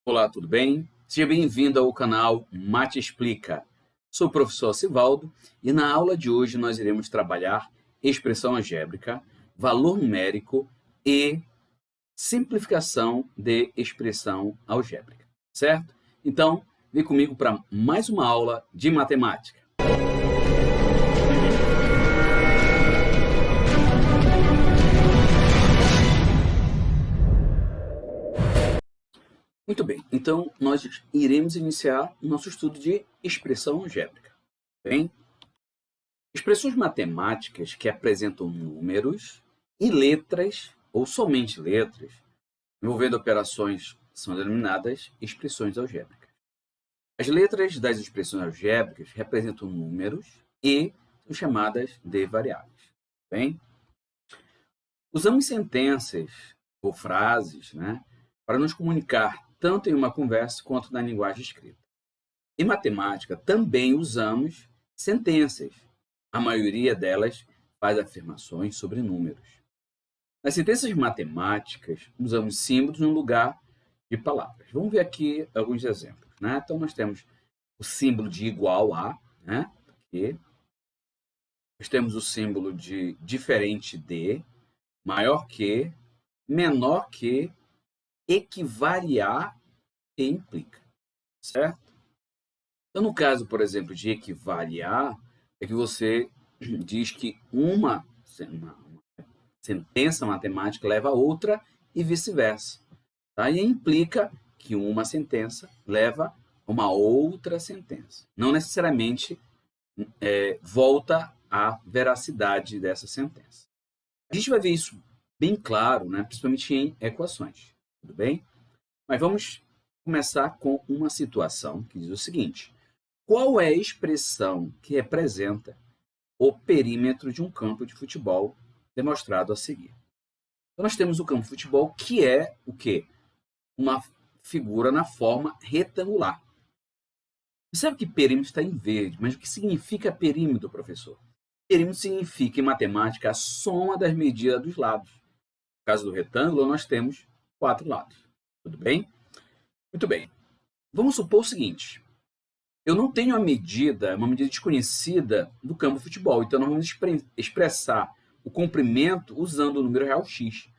Olá, tudo bem? Seja bem-vindo ao canal Mate Explica. Sou o professor Sivaldo e na aula de hoje nós iremos trabalhar expressão algébrica, valor numérico e simplificação de expressão algébrica, certo? Então, vem comigo para mais uma aula de matemática. Muito bem, então nós iremos iniciar o nosso estudo de expressão algébrica. Bem? Expressões matemáticas que apresentam números e letras, ou somente letras, envolvendo operações, são denominadas expressões algébricas. As letras das expressões algébricas representam números e são chamadas de variáveis. Bem? Usamos sentenças ou frases, para nos comunicar tanto em uma conversa quanto na linguagem escrita. Em matemática, também usamos sentenças. A maioria delas faz afirmações sobre números. Nas sentenças matemáticas, usamos símbolos no lugar de palavras. Vamos ver aqui alguns exemplos. Então, nós temos o símbolo de igual a, aqui. Nós temos o símbolo de diferente de, maior que, menor que, equivale a e implica, certo? Então, no caso, por exemplo, de equivale a, é que você diz que uma sentença matemática leva a outra e vice-versa. Tá? E implica que uma sentença leva a uma outra sentença. Não necessariamente volta à veracidade dessa sentença. A gente vai ver isso bem claro, principalmente em equações. Tudo bem? Mas vamos começar com uma situação que diz o seguinte: qual é a expressão que representa o perímetro de um campo de futebol demonstrado a seguir? Então, nós temos o campo de futebol, que é o quê? Uma figura na forma retangular. Você sabe que perímetro está em verde, mas o que significa perímetro, professor? Perímetro significa, em matemática, a soma das medidas dos lados. No caso do retângulo, nós temos 4 lados. Tudo bem? Muito bem. Vamos supor o seguinte: eu não tenho uma medida desconhecida do campo de futebol, então nós vamos expressar o comprimento usando o número real x.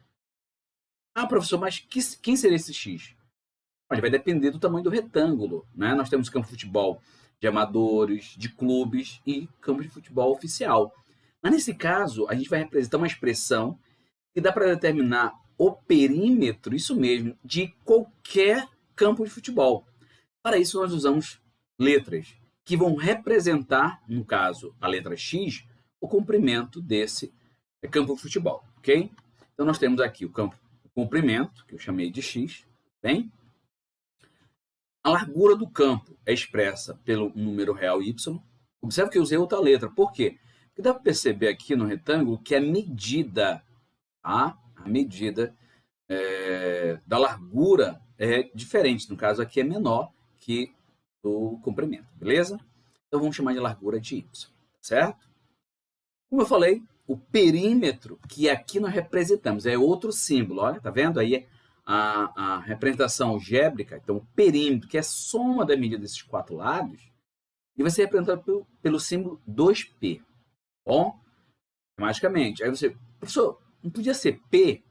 Ah, professor, mas quem seria esse x? Olha, vai depender do tamanho do retângulo. Nós temos campo de futebol de amadores, de clubes e campo de futebol oficial. Mas nesse caso, a gente vai representar uma expressão que dá para determinar o perímetro, isso mesmo, de qualquer campo de futebol. Para isso, nós usamos letras que vão representar, no caso, a letra X, o comprimento desse campo de futebol, ok? Então, nós temos aqui o comprimento, que eu chamei de X, bem? A largura do campo é expressa pelo número real Y. Observe que eu usei outra letra. Por quê? Porque dá para perceber aqui no retângulo que a medida, a medida da largura é diferente. No caso aqui é menor que o comprimento, beleza? Então vamos chamar de largura de Y, certo? Como eu falei, o perímetro que aqui nós representamos é outro símbolo, olha, tá vendo aí a representação algébrica? Então o perímetro, que é a soma da medida desses 4 lados, e vai ser representado pelo símbolo 2P, bom? Matematicamente. Aí você, professor, não podia ser P?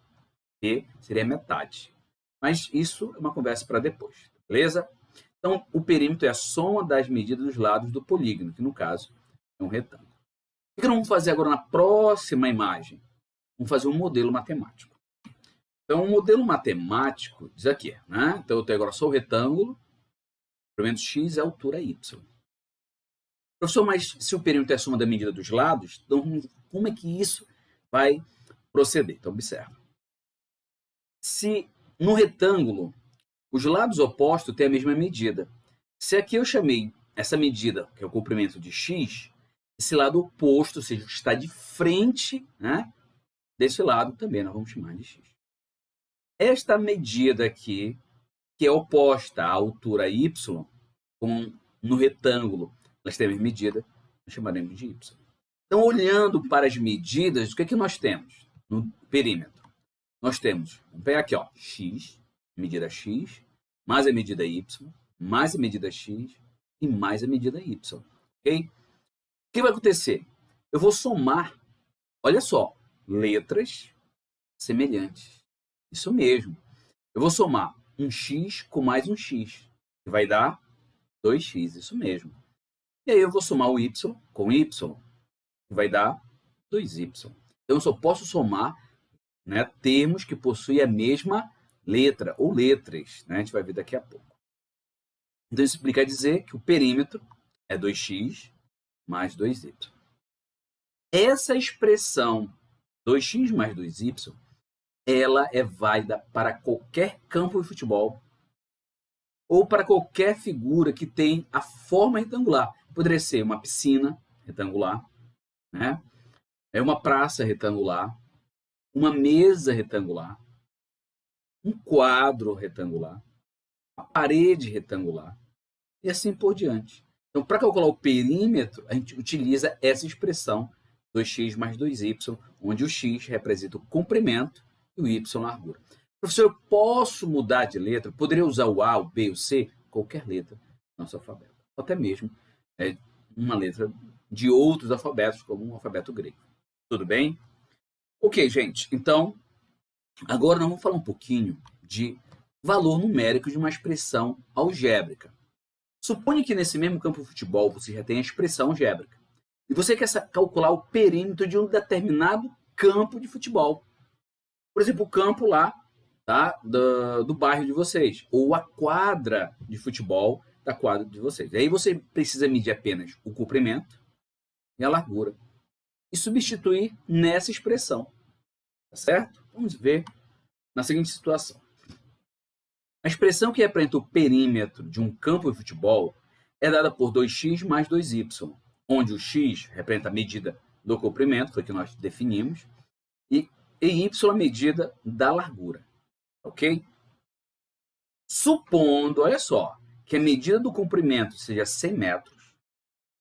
P seria metade. Mas isso é uma conversa para depois, beleza? Então, o perímetro é a soma das medidas dos lados do polígono, que no caso é um retângulo. O que nós vamos fazer agora na próxima imagem? Vamos fazer um modelo matemático. Então, o modelo matemático diz aqui, Então, eu tenho agora só o retângulo, o comprimento x é a altura y. Professor, mas se o perímetro é a soma da medida dos lados, então como é que isso vai proceder? Então, observa. Se no retângulo os lados opostos têm a mesma medida, se aqui eu chamei essa medida, que é o comprimento de x, esse lado oposto, ou seja, está de frente, desse lado também nós vamos chamar de x. Esta medida aqui, que é oposta à altura y, no retângulo, elas têm a mesma medida, nós chamaremos de y. Então, olhando para as medidas, o que nós temos no perímetro? Nós temos, vamos pegar aqui, x, medida x, mais a medida y, mais a medida x e mais a medida y. Ok? O que vai acontecer? Eu vou somar, olha só, letras semelhantes. Isso mesmo. Eu vou somar um x com mais um x, que vai dar 2x, isso mesmo. E aí eu vou somar o y com y, que vai dar 2y. Então eu só posso somar, né, termos que possuem a mesma letra ou letras, né? A gente vai ver daqui a pouco. Então isso implica dizer que o perímetro é 2x mais 2y. Essa expressão 2x mais 2y, ela é válida para qualquer campo de futebol ou para qualquer figura que tem a forma retangular. Poderia ser uma piscina retangular, né? É uma praça retangular, uma mesa retangular, um quadro retangular, a parede retangular e assim por diante. Então, para calcular o perímetro, a gente utiliza essa expressão 2x mais 2y, onde o x representa o comprimento e o y a largura. Professor, eu posso mudar de letra? Poderia usar o A, o B, o C? Qualquer letra do nosso alfabeto. Ou até mesmo uma letra de outros alfabetos, como o alfabeto grego. Tudo bem? Ok, gente. Então, agora nós vamos falar um pouquinho de valor numérico de uma expressão algébrica. Suponha que nesse mesmo campo de futebol você já tem a expressão algébrica. E você quer calcular o perímetro de um determinado campo de futebol. Por exemplo, o campo lá, tá, do bairro de vocês. Ou a quadra de futebol da quadra de vocês. E aí você precisa medir apenas o comprimento e a largura. E substituir nessa expressão. Tá certo? Vamos ver na seguinte situação. A expressão que representa o perímetro de um campo de futebol é dada por 2x mais 2y, onde o x representa a medida do comprimento, foi o que nós definimos, e y a medida da largura. Ok? Supondo, olha só, que a medida do comprimento seja 100 metros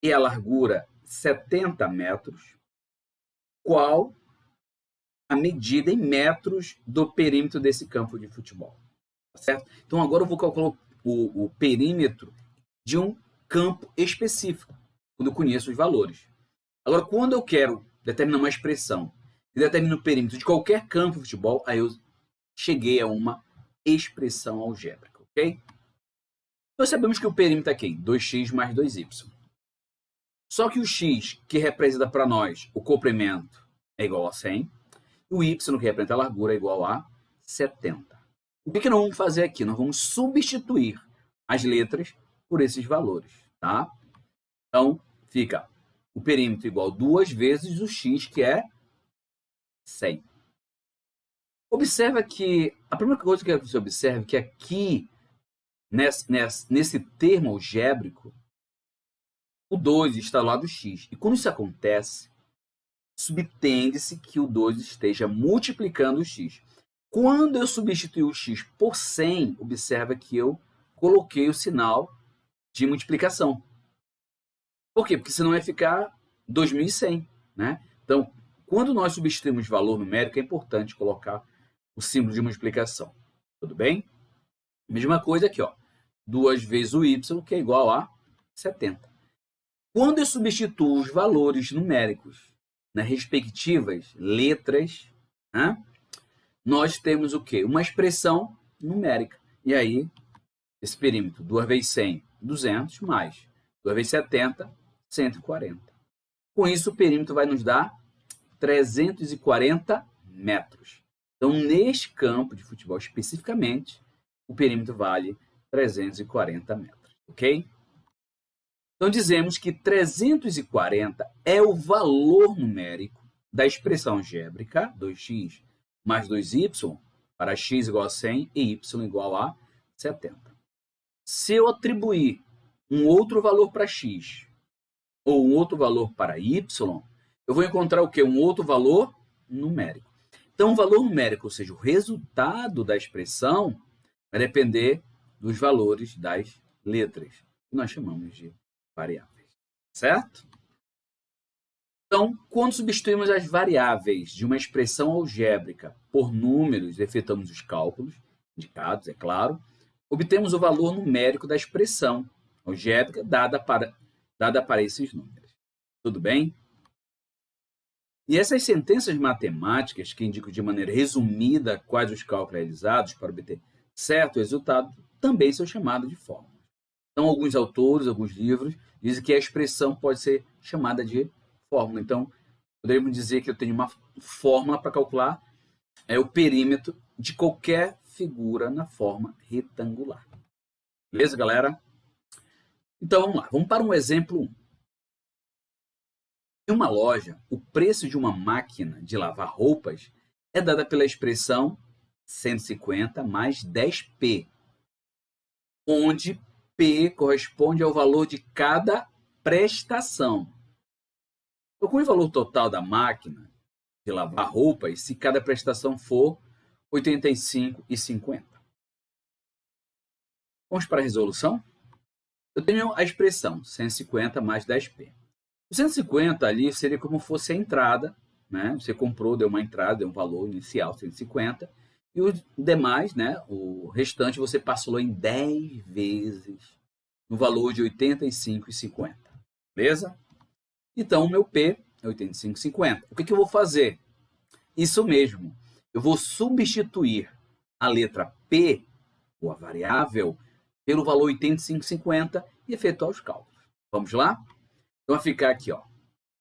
e a largura 70 metros, qual a medida em metros do perímetro desse campo de futebol? Tá certo? Então agora eu vou calcular o perímetro de um campo específico, quando eu conheço os valores. Agora, quando eu quero determinar uma expressão que determina o perímetro de qualquer campo de futebol, aí eu cheguei a uma expressão algébrica, ok? Nós sabemos que o perímetro é quem? 2x mais 2y. Só que o x, que representa para nós o comprimento, é igual a 100, e o y, que representa a largura, é igual a 70. O que nós vamos fazer aqui? Nós vamos substituir as letras por esses valores, tá? Então, fica o perímetro igual a 2 vezes o x, que é 100. Observa que, a primeira coisa que eu quero que você observe é que aqui, nesse termo algébrico, o 2 está ao lado do x. E quando isso acontece, subtende-se que o 2 esteja multiplicando o x. Quando eu substituir o x por 100, observa que eu coloquei o sinal de multiplicação. Por quê? Porque senão vai ficar 2100, né? Então, quando nós substituímos valor numérico, é importante colocar o símbolo de multiplicação. Tudo bem? Mesma coisa aqui, ó. 2 vezes o y, que é igual a 70. Quando eu substituo os valores numéricos nas respectivas letras, né, nós temos o quê? Uma expressão numérica. E aí, esse perímetro, 2 vezes 100, 200, mais 2 vezes 70, 140. Com isso, o perímetro vai nos dar 340 metros. Então, neste campo de futebol especificamente, o perímetro vale 340 metros, ok? Então, dizemos que 340 é o valor numérico da expressão algébrica 2x mais 2y para x igual a 100 e y igual a 70. Se eu atribuir um outro valor para x ou um outro valor para y, eu vou encontrar o quê? Um outro valor numérico. Então, o valor numérico, ou seja, o resultado da expressão, vai depender dos valores das letras, que nós chamamos de variáveis. Certo? Então, quando substituímos as variáveis de uma expressão algébrica por números, efetuamos os cálculos indicados, é claro, obtemos o valor numérico da expressão algébrica dada para esses números. Tudo bem? E essas sentenças matemáticas, que indicam de maneira resumida quais os cálculos realizados para obter certo resultado, também são chamadas de fórmulas. Então, alguns autores, alguns livros, dizem que a expressão pode ser chamada de fórmula. Então, poderíamos dizer que eu tenho uma fórmula para calcular o perímetro de qualquer figura na forma retangular. Beleza, galera? Então, vamos lá. Vamos para um exemplo 1. Em uma loja, o preço de uma máquina de lavar roupas é dada pela expressão 150 mais 10p, onde P corresponde ao valor de cada prestação. Então, com o valor total da máquina de lavar roupas, se cada prestação for R$ 85,50. Vamos para a resolução? Eu tenho a expressão 150 mais 10p. O 150 ali seria como fosse a entrada, né? Você comprou, deu uma entrada, deu um valor inicial, 150, e o demais, né? O restante você parcelou em 10 vezes no valor de R$ 85,50. Beleza? Então, o meu P é 85,50. O que eu vou fazer? Isso mesmo. Eu vou substituir a letra P, ou a variável, pelo valor 85,50 e efetuar os cálculos. Vamos lá? Então, vai ficar aqui, ó,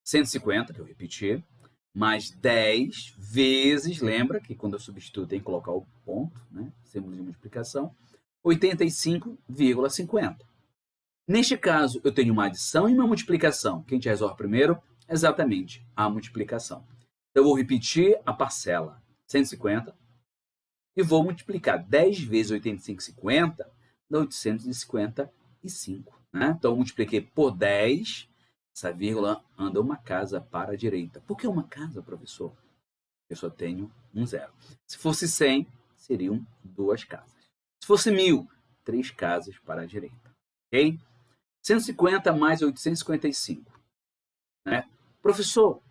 150, que eu repeti, mais 10 vezes, lembra que quando eu substituo tem que colocar o ponto, né? Símbolo de multiplicação, 85,50. Neste caso, eu tenho uma adição e uma multiplicação. Quem te resolve primeiro? Exatamente, a multiplicação. Então, eu vou repetir a parcela 150 e vou multiplicar 10 vezes 85,50 dá 855. Né? Então, eu multipliquei por 10, essa vírgula anda uma casa para a direita. Por que uma casa, professor? Eu só tenho um zero. Se fosse 100, seriam 2 casas. Se fosse 1.000, 3 casas para a direita. Ok? 150 mais 855. Né? Professor, o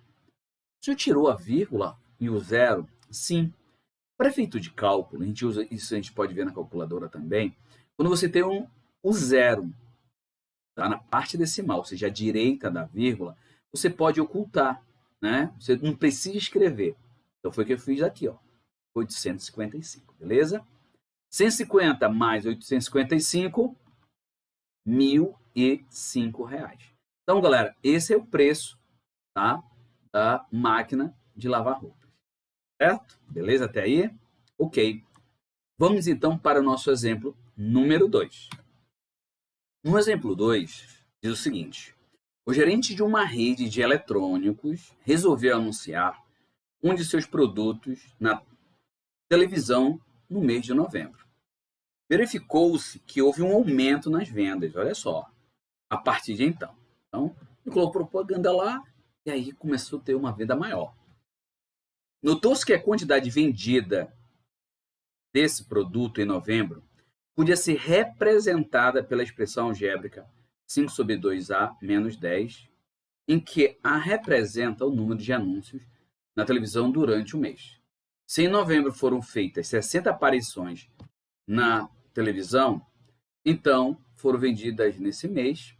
senhor tirou a vírgula e o zero? Sim. Para efeito de cálculo, a gente usa isso, a gente pode ver na calculadora também. Quando você tem o zero tá, na parte decimal, ou seja, à direita da vírgula, você pode ocultar. Né? Você não precisa escrever. Então foi o que eu fiz aqui, ó, 855, beleza? 150 mais 855, R$ 1.005. Então, galera, esse é o preço, tá, da máquina de lavar roupas. Certo? Beleza até aí? Ok. Vamos então para o nosso exemplo número 2. No exemplo 2, diz o seguinte: o gerente de uma rede de eletrônicos resolveu anunciar um de seus produtos na televisão no mês de novembro. Verificou-se que houve um aumento nas vendas, olha só, a partir de então. Então, ele colocou propaganda lá e aí começou a ter uma venda maior. Notou-se que a quantidade vendida desse produto em novembro podia ser representada pela expressão algébrica 5 sobre 2A menos 10, em que A representa o número de anúncios na televisão durante o mês. Se em novembro foram feitas 60 aparições na televisão, então foram vendidas nesse mês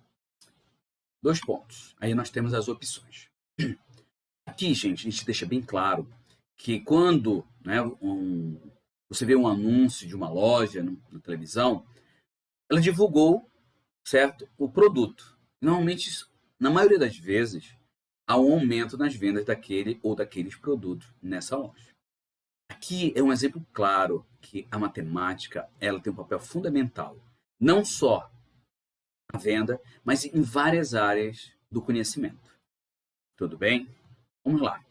2 pontos. Aí nós temos as opções. Aqui, gente, a gente deixa bem claro que quando, né, você vê um anúncio de uma loja na televisão, ela divulgou, certo, o produto. Normalmente, na maioria das vezes, há um aumento nas vendas daquele ou daqueles produtos nessa loja. Aqui é um exemplo claro que a matemática ela tem um papel fundamental, não só na venda, mas em várias áreas do conhecimento. Tudo bem? Vamos lá.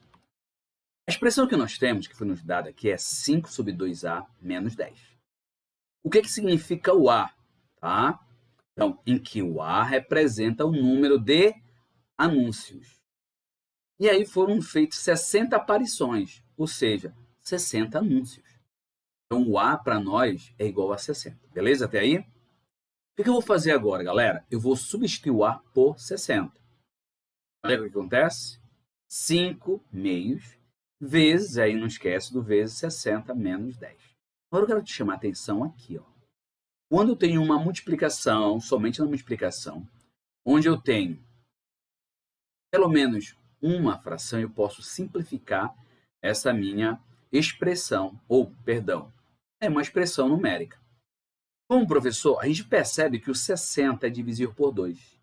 A expressão que nós temos, que foi nos dada aqui, é 5 sobre 2A menos 10. O que significa o A? Tá? Então, em que o A representa o número de anúncios. E aí foram feitos 60 aparições, ou seja, 60 anúncios. Então, o A para nós é igual a 60. Beleza até aí? O que eu vou fazer agora, galera? Eu vou substituir o A por 60. Olha o que acontece? 5 meios vezes, aí não esquece do vezes 60 menos 10. Agora eu quero te chamar a atenção aqui. Ó. Quando eu tenho uma multiplicação, somente na multiplicação, onde eu tenho pelo menos uma fração, eu posso simplificar essa minha expressão, ou, perdão, é uma expressão numérica. Como professor, a gente percebe que o 60 é divisível por 2.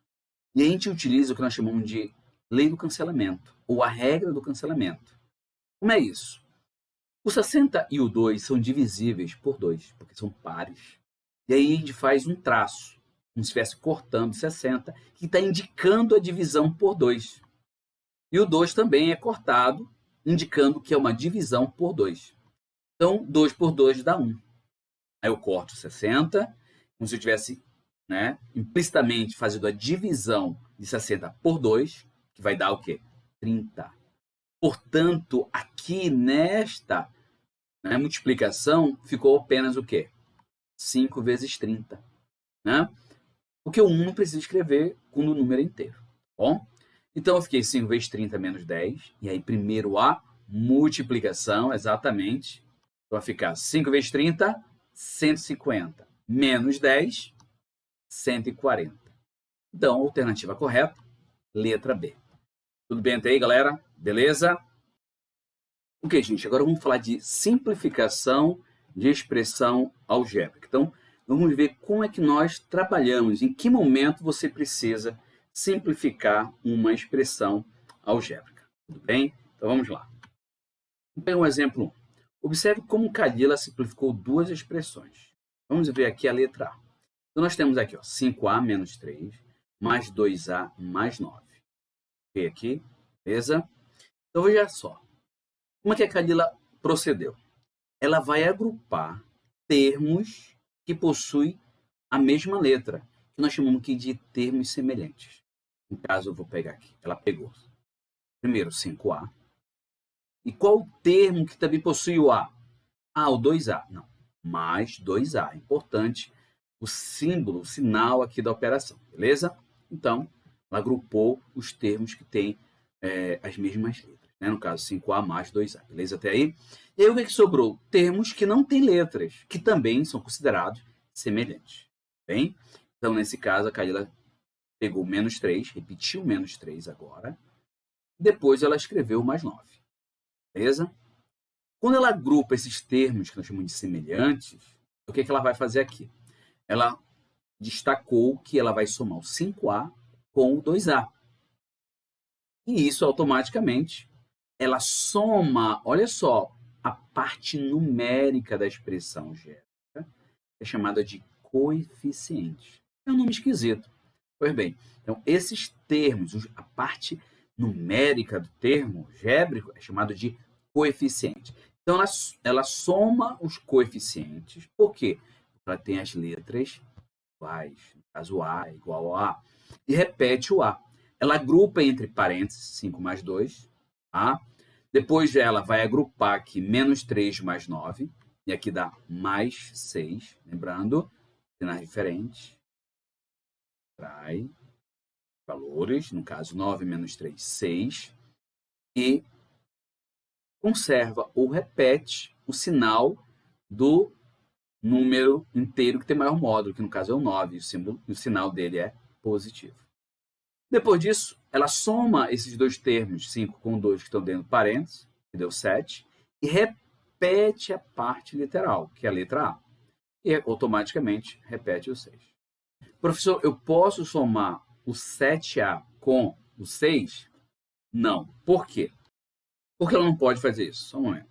E a gente utiliza o que nós chamamos de lei do cancelamento, ou a regra do cancelamento. Como é isso? O 60 e o 2 são divisíveis por 2, porque são pares. E aí a gente faz um traço, como se estivesse cortando 60, que está indicando a divisão por 2. E o 2 também é cortado, indicando que é uma divisão por 2. Então, 2 por 2 dá 1. Aí eu corto 60, como se eu tivesse, implicitamente fazendo a divisão de 60 por 2, que vai dar o quê? 30. Portanto, aqui nesta multiplicação, ficou apenas o quê? 5 vezes 30. Porque o 1 não precisa escrever quando o número é inteiro. Tá bom? Então, eu fiquei 5 vezes 30 menos 10. E aí, primeiro a multiplicação, exatamente. Então, vai ficar 5 vezes 30, 150. Menos 10, 140. Então, a alternativa correta, letra B. Tudo bem até aí, galera? Beleza? Ok, gente, agora vamos falar de simplificação de expressão algébrica. Então, vamos ver como é que nós trabalhamos, em que momento você precisa simplificar uma expressão algébrica. Tudo bem? Então, vamos lá. Vamos pegar um exemplo 1. Observe como Kalila simplificou duas expressões. Vamos ver aqui a letra A. Então, nós temos aqui 5A menos 3, mais 2A mais 9. Ok, aqui, beleza? Então, veja só. Como é que a Kalila procedeu? Ela vai agrupar termos que possuem a mesma letra, que nós chamamos aqui de termos semelhantes. No caso, eu vou pegar aqui. Ela pegou primeiro 5A. E qual o termo que também possui o A? Ah, o 2A. Não, mais 2A. É importante o símbolo, o sinal aqui da operação, beleza? Então, ela agrupou os termos que têm as mesmas letras. No caso, 5A mais 2A. Beleza até aí? E aí, o que sobrou? Termos que não têm letras, que também são considerados semelhantes. Bem? Então, nesse caso, a Kalila pegou menos 3, repetiu menos 3 agora. Depois, ela escreveu mais 9. Beleza? Quando ela agrupa esses termos que nós chamamos de semelhantes, o que ela vai fazer aqui? Ela destacou que ela vai somar o 5A com o 2A. E isso, automaticamente, ela soma, olha só, a parte numérica da expressão algébrica, que é chamada de coeficiente. É um nome esquisito. Pois bem, então esses termos, a parte numérica do termo algébrico é chamado de coeficiente. Então ela soma os coeficientes. Por quê? Porque ela tem as letras iguais. No caso, A é igual a A. E repete o A. Ela agrupa entre parênteses 5 mais 2. Tá? Depois ela vai agrupar aqui menos 3 mais 9. E aqui dá mais 6. Lembrando, sinais diferentes. Trai valores. No caso, 9 menos 3, 6. E conserva ou repete o sinal do número inteiro que tem maior módulo, que no caso é o 9. O sinal dele é positivo. Depois disso, ela soma esses dois termos, 5 com 2 que estão dentro do parênteses, que deu 7, e repete a parte literal, que é a letra A. E automaticamente repete o 6. Professor, eu posso somar o 7A com o 6? Não. Por quê? Porque ela não pode fazer isso. Só um momento.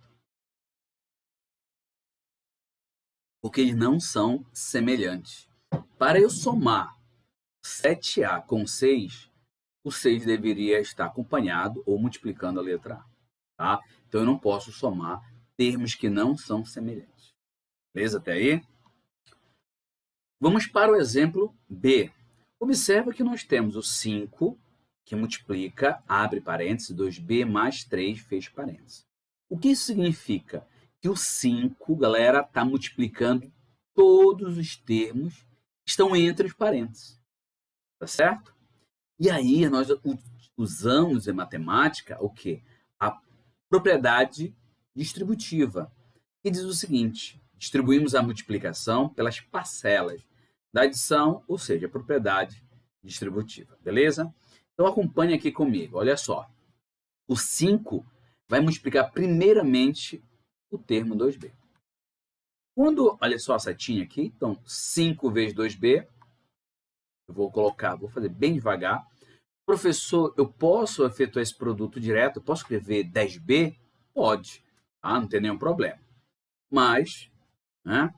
Porque eles não são semelhantes. Para eu somar 7A com 6, o 6 deveria estar acompanhado ou multiplicando a letra A. Tá? Então, eu não posso somar termos que não são semelhantes. Beleza até aí? Vamos para o exemplo B. Observa que nós temos o 5, que multiplica, abre parênteses, 2B mais 3, fecha parênteses. O que isso significa? Que o 5, galera, está multiplicando todos os termos que estão entre os parênteses. Tá certo? E aí nós usamos em matemática o quê? A propriedade distributiva, que diz o seguinte: distribuímos a multiplicação pelas parcelas da adição, ou seja, a propriedade distributiva, beleza? Então acompanhe aqui comigo, olha só. O 5 vai multiplicar primeiramente o termo 2b. Quando, olha só a setinha aqui, então 5 vezes 2b, eu vou fazer bem devagar. Professor, eu posso efetuar esse produto direto? Eu posso escrever 10b? Pode, tá? Não tem nenhum problema. Mas, né,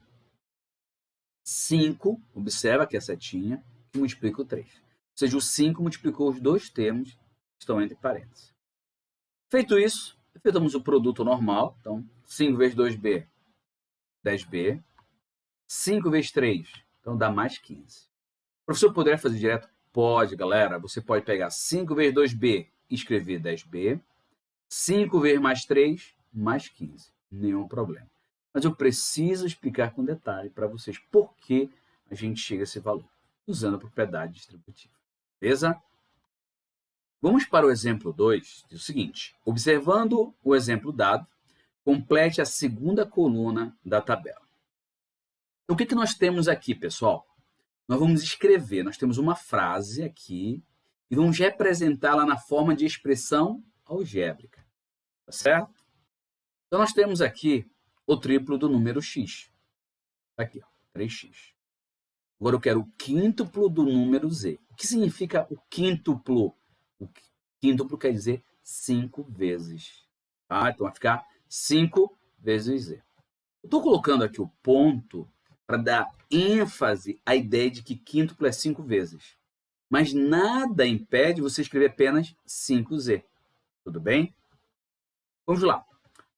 5, observa que a setinha, que multiplica o 3. Ou seja, o 5 multiplicou os dois termos que estão entre parênteses. Feito isso, efetuamos o produto normal. Então, 5 vezes 2b, 10b. 5 vezes 3, então dá mais 15. O professor poderia fazer direto? Pode, galera. Você pode pegar 5 vezes 2b e escrever 10b. 5 vezes mais 3, mais 15. Nenhum problema. Mas eu preciso explicar com detalhe para vocês por que a gente chega a esse valor, usando a propriedade distributiva. Beleza? Vamos para o exemplo 2, diz o seguinte. Observando o exemplo dado, complete a segunda coluna da tabela. Então, o que nós temos aqui, pessoal? Nós vamos escrever, nós temos uma frase aqui e vamos representá-la na forma de expressão algébrica. Tá certo? Então, nós temos aqui o triplo do número x. Aqui, ó, 3x. Agora eu quero o quíntuplo do número z. O que significa o quíntuplo? O quíntuplo quer dizer 5 vezes. Tá? Então, vai ficar 5 vezes z. Eu estou colocando aqui o ponto para dar ênfase à ideia de que quíntuplo é 5 vezes. Mas nada impede você escrever apenas 5z. Tudo bem? Vamos lá.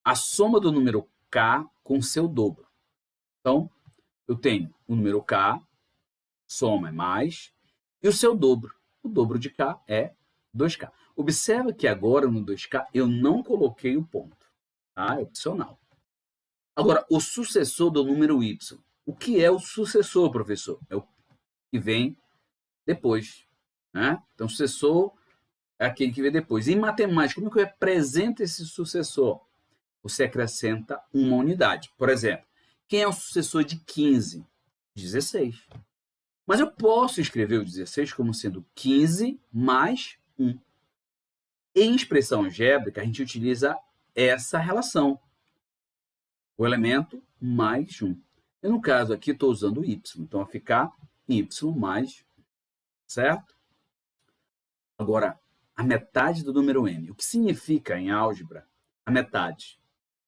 A soma do número k com seu dobro. Então, eu tenho o número k, soma é mais, e o seu dobro. O dobro de k é 2k. Observa que agora no 2k eu não coloquei o ponto. Tá? É opcional. Agora, o sucessor do número y. O que é o sucessor, professor? É o que vem depois. Né? Então, o sucessor é aquele que vem depois. Em matemática, como é que eu represento esse sucessor? Você acrescenta uma unidade. Por exemplo, quem é o sucessor de 15? 16. Mas eu posso escrever o 16 como sendo 15 mais 1. Em expressão algébrica, a gente utiliza essa relação. O elemento mais 1. E no caso aqui, estou usando o y. Então, vai ficar y mais 1. Certo? Agora, a metade do número m. O que significa em álgebra a metade?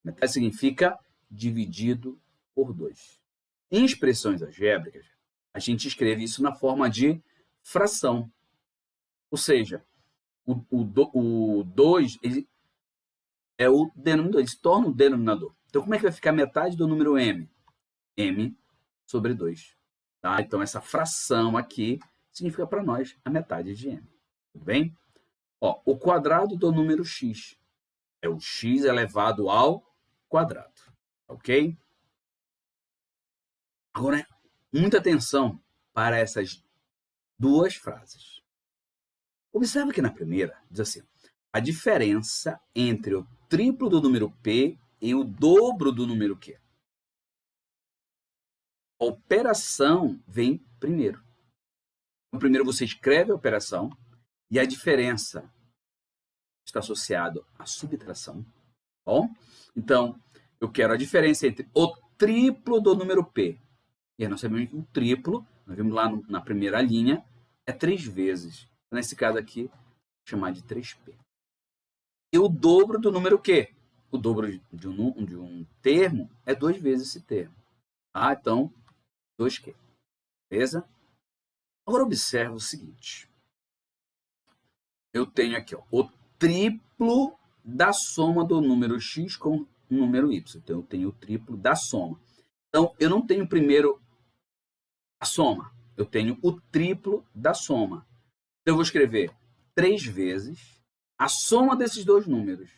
A metade significa dividido por 2. Em expressões algébricas, a gente escreve isso na forma de fração. Ou seja, o 2 ele é o denominador, ele se torna o denominador. Então, como é que vai ficar a metade do número m? M sobre 2. Tá? Então, essa fração aqui significa para nós a metade de m. Tudo bem? Ó, o quadrado do número x é o x elevado ao quadrado. Ok? Agora, muita atenção para essas duas frases. Observe que na primeira diz assim: a diferença entre o triplo do número p e o dobro do número q. A operação vem primeiro. Então, primeiro você escreve a operação e a diferença está associada à subtração. Bom? Então, eu quero a diferença entre o triplo do número p. E aí nós sabemos que o triplo, nós vimos lá na primeira linha, é 3 vezes. Nesse caso aqui, vou chamar de 3p. E o dobro do número q. O dobro de um termo é 2 vezes esse termo. Ah, então, 2q. Beleza? Agora observa o seguinte. Eu tenho aqui ó, o triplo da soma do número x com o número y. Então, eu tenho o triplo da soma. Então, eu não tenho primeiro a soma. Eu tenho o triplo da soma. Então, eu vou escrever 3 vezes a soma desses dois números.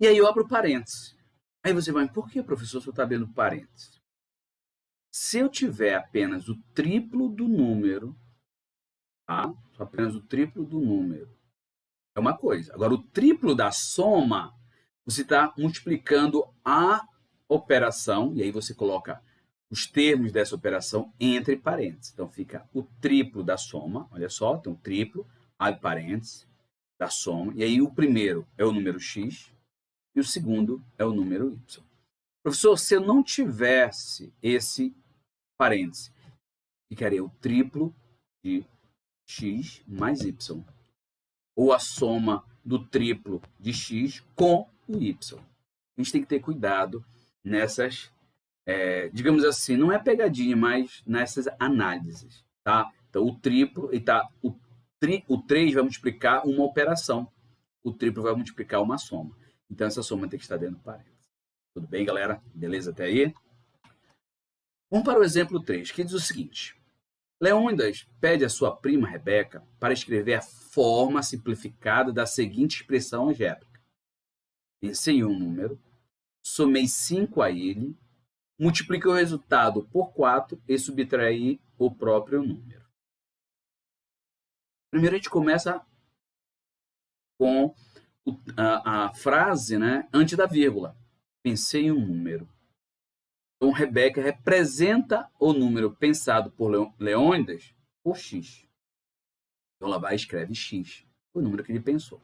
E aí eu abro parênteses. Aí você vai, por que, professor, você está abrindo parênteses? Se eu tiver apenas o triplo do número, tá? Apenas o triplo do número, é uma coisa. Agora, o triplo da soma, você está multiplicando a operação, e aí você coloca os termos dessa operação entre parênteses. Então, fica o triplo da soma, olha só, então triplo, abre parênteses, da soma, e aí o primeiro é o número x e o segundo é o número y. Professor, se eu não tivesse esse parêntese, ficaria o triplo de x mais y, ou a soma do triplo de x com o y. A gente tem que ter cuidado nessas, digamos assim, não é pegadinha, mas nessas análises, tá? Então, o triplo, o 3 vai multiplicar uma operação, o triplo vai multiplicar uma soma. Então, essa soma tem que estar dentro do parênteses. Tudo bem, galera? Beleza até aí? Vamos para o exemplo 3, que diz o seguinte. Leônidas pede à sua prima Rebeca para escrever a forma simplificada da seguinte expressão algébrica. Pensei em um número, somei 5 a ele, multipliquei o resultado por 4 e subtraí o próprio número. Primeiro a gente começa com a frase, né, antes da vírgula. Pensei em um número. Então, Rebeca representa o número pensado por Leônidas por x. Então, ela vai e escreve x, o número que ele pensou.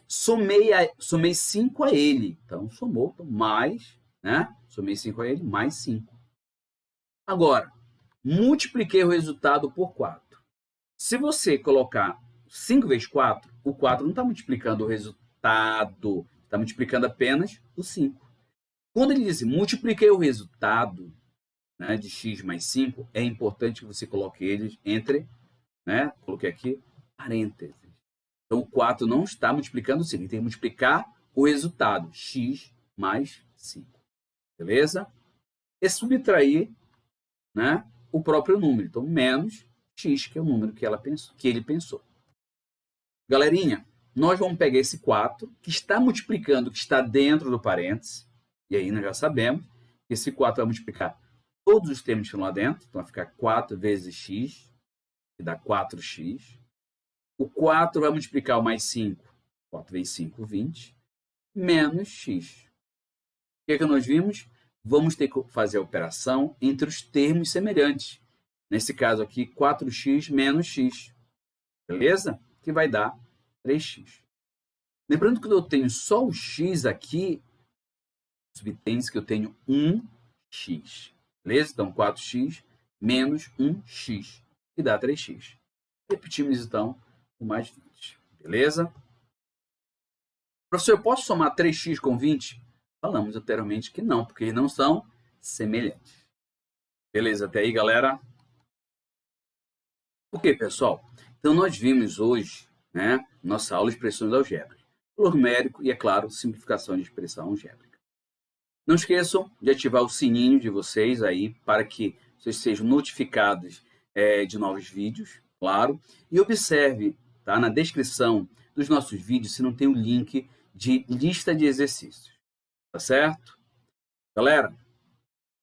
Somei 5 a ele. Então, somou mais, né? Somei 5 a ele, mais 5. Agora, multipliquei o resultado por 4. Se você colocar 5 vezes 4, o 4 não está multiplicando o resultado, está multiplicando apenas o 5. Quando ele diz multipliquei o resultado, né, de x mais 5, é importante que você coloque eles entre, né, coloquei aqui, parênteses. Então, o 4 não está multiplicando o 5, ele tem que multiplicar o resultado, x mais 5. Beleza? E subtrair, né, o próprio número. Então, menos x, que é o número que ele pensou. Galerinha, nós vamos pegar esse 4, que está multiplicando, que está dentro do parênteses, e aí nós já sabemos que esse 4 vai multiplicar todos os termos que estão lá dentro. Então vai ficar 4 vezes x, que dá 4x. O 4 vai multiplicar o mais 5. 4 vezes 5, 20. Menos x. O que é que nós vimos? Vamos ter que fazer a operação entre os termos semelhantes. Nesse caso aqui, 4x menos x. Beleza? Que vai dar 3x. Lembrando que eu tenho só o x aqui, subtende-se que eu tenho 1x. Beleza? Então, 4x menos 1x, que dá 3x. Repetimos, então, o mais 20. Beleza? Professor, eu posso somar 3x com 20? Falamos anteriormente que não, porque eles não são semelhantes. Beleza? Até aí, galera? Ok, pessoal? Então, nós vimos hoje, né, nossa aula de expressões algébricas. Valor numérico e, é claro, simplificação de expressão algébrica. Não esqueçam de ativar o sininho de vocês aí para que vocês sejam notificados de novos vídeos, claro. E observe, tá, na descrição dos nossos vídeos se não tem o link de lista de exercícios. Tá certo? Galera,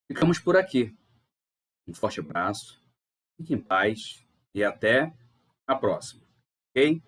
ficamos por aqui. Um forte abraço, fique em paz e até a próxima. Ok?